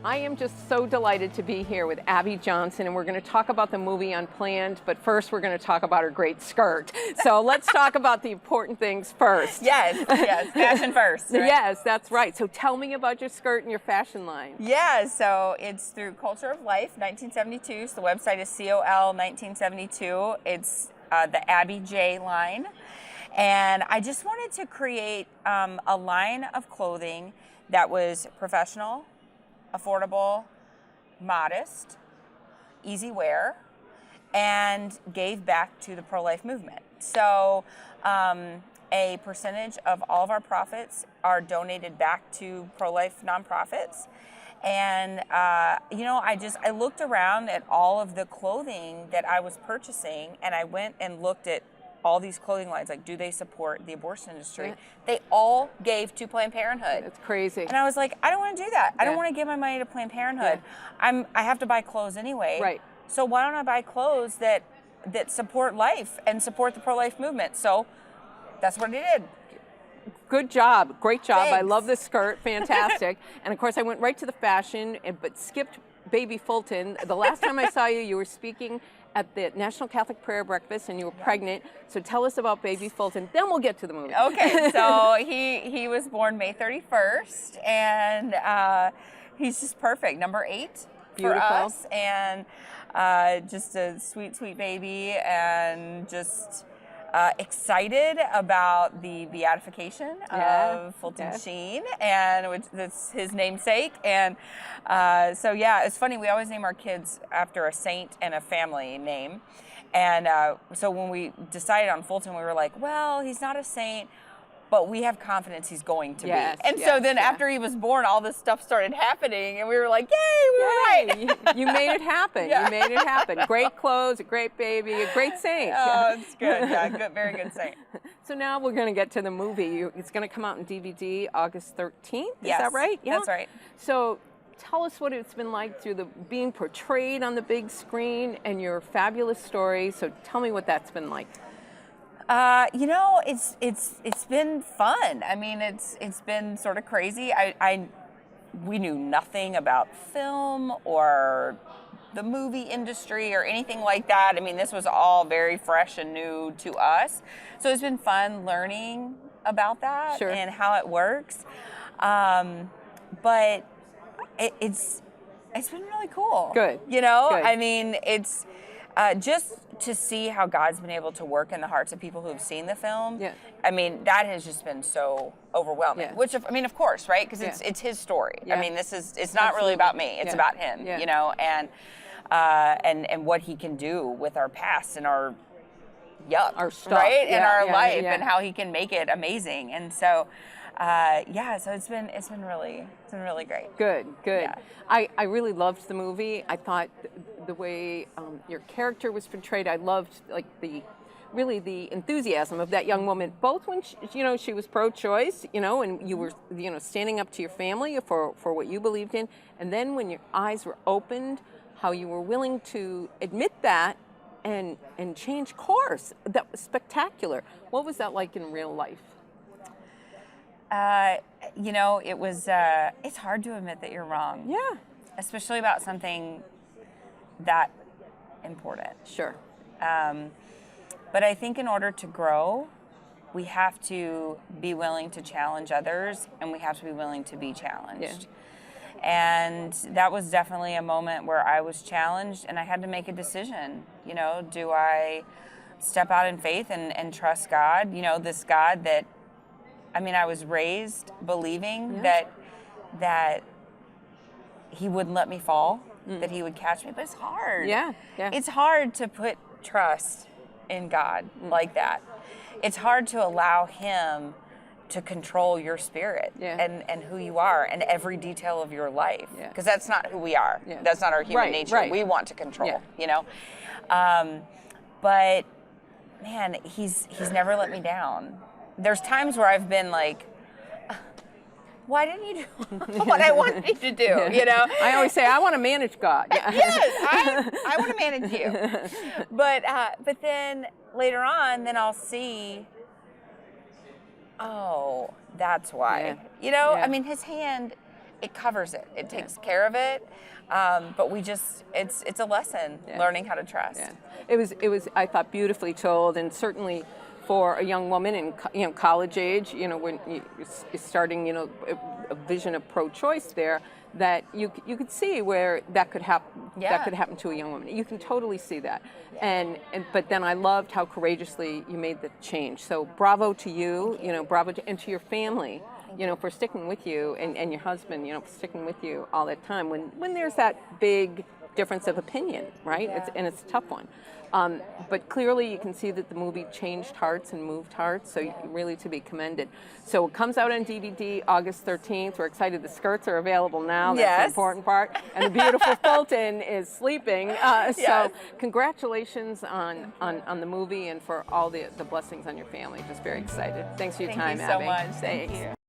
I am just so delighted to be here with Abby Johnson, and we're going to talk about the movie Unplanned, but first we're going to talk about her great skirt. So let's talk about the important things first. Yes, fashion first. Right? Yes, that's right. So tell me about your skirt and your fashion line. Yeah, so it's through Culture of Life, 1972. So the website is COL 1972. It's the Abby J line. And I just wanted to create a line of clothing that was professional, affordable, modest, easy wear, and gave back to the pro-life movement. So a percentage of all of our profits are donated back to pro-life nonprofits. And, I looked around at all of the clothing that I was purchasing, and I went and looked at all these clothing lines, like, do they support the abortion industry? Yeah. They all gave to Planned Parenthood. That's crazy. And I was like, I don't want to do that. I don't want to give my money to Planned Parenthood. I have to buy clothes anyway. Right. So why don't I buy clothes that support life and support the pro-life movement? So that's what I did. Good job. Great job. Thanks. I love this skirt. Fantastic. And of course, I went right to the fashion, but skipped Baby Fulton. The last time I saw you, you were speaking at the National Catholic Prayer Breakfast, and you were pregnant. So tell us about Baby Fulton. Then we'll get to the movie. Okay, so he was born May 31st, and he's just perfect. Number 8 Beautiful. For us, and just a sweet, sweet baby, and just excited about the beatification of Fulton Sheen, and that's his namesake. And so it's funny, we always name our kids after a saint and a family name. And so when we decided on Fulton, we were like, well, he's not a saint, but we have confidence he's going to be. And so then after he was born, all this stuff started happening, and we were like, yay, we were right. You made it happen. You made it happen. Great clothes, a great baby, a great saint. Oh, it's good. Yeah, good, very good saint. So now we're going to get to the movie. It's going to come out in DVD August 13th. Is Yes, that right? Yeah. that's right. So tell us what it's been like through being portrayed on the big screen and your fabulous story. So tell me what that's been like. It's been fun. I mean, it's been sort of crazy. We knew nothing about film or the movie industry or anything like that. I mean, this was all very fresh and new to us. So it's been fun learning about that and how it works. But it's been really cool. Good. Good. I mean, it's just to see how God's been able to work in the hearts of people who've seen the film. Yeah. I mean, that has just been so overwhelming. Yeah. Which, of course, right? Because it's his story. Yeah. I mean, it's not really about me. It's about him. Yeah. And what he can do with our past and our stuff, right, and our life, and how he can make it amazing. And so. So it's been really great. Good. Yeah. I really loved the movie. I thought the way your character was portrayed, I loved the enthusiasm of that young woman, both when she was pro-choice, and you were standing up to your family for what you believed in, and then when your eyes were opened, how you were willing to admit that and change course. That was spectacular. What was that like in real life? It was, it's hard to admit that you're wrong. Yeah. Especially about something that important. Sure. But I think in order to grow, we have to be willing to challenge others, and we have to be willing to be challenged. Yeah. And that was definitely a moment where I was challenged, and I had to make a decision. Do I step out in faith and trust God? This God that, I was raised believing that he wouldn't let me fall, that he would catch me, but it's hard. Yeah. It's hard to put trust in God like that. It's hard to allow him to control your spirit and who you are and every detail of your life, because that's not who we are. Yeah. That's not our human nature. Right. We want to control, but man, he's never let me down. There's times where I've been like, why didn't you do what I wanted you to do? I always say I want to manage God. Yes, I want to manage you. But then later on, I'll see, oh, that's why. His hand it covers it. It takes care of it. But it's a lesson learning how to trust. Yeah. It was I thought beautifully told, and certainly for a young woman in college age, when you're starting, a vision of pro-choice there, that you could see where that could happen. Yeah. That could happen to a young woman. You can totally see that. But then I loved how courageously you made the change. So bravo to you. Bravo to your family. For sticking with you, and your husband, for sticking with you all that time when there's that big difference of opinion, right? Yeah. It's a tough one. But clearly you can see that the movie changed hearts and moved hearts, so really to be commended. So it comes out on DVD August 13th. We're excited. The skirts are available now. That's Yes. the important part. And the beautiful Fulton is sleeping. Yes. So congratulations on the movie and for all the blessings on your family. Just very excited. Thanks for your time, Thank you so Abby. much. Thank Thanks. you.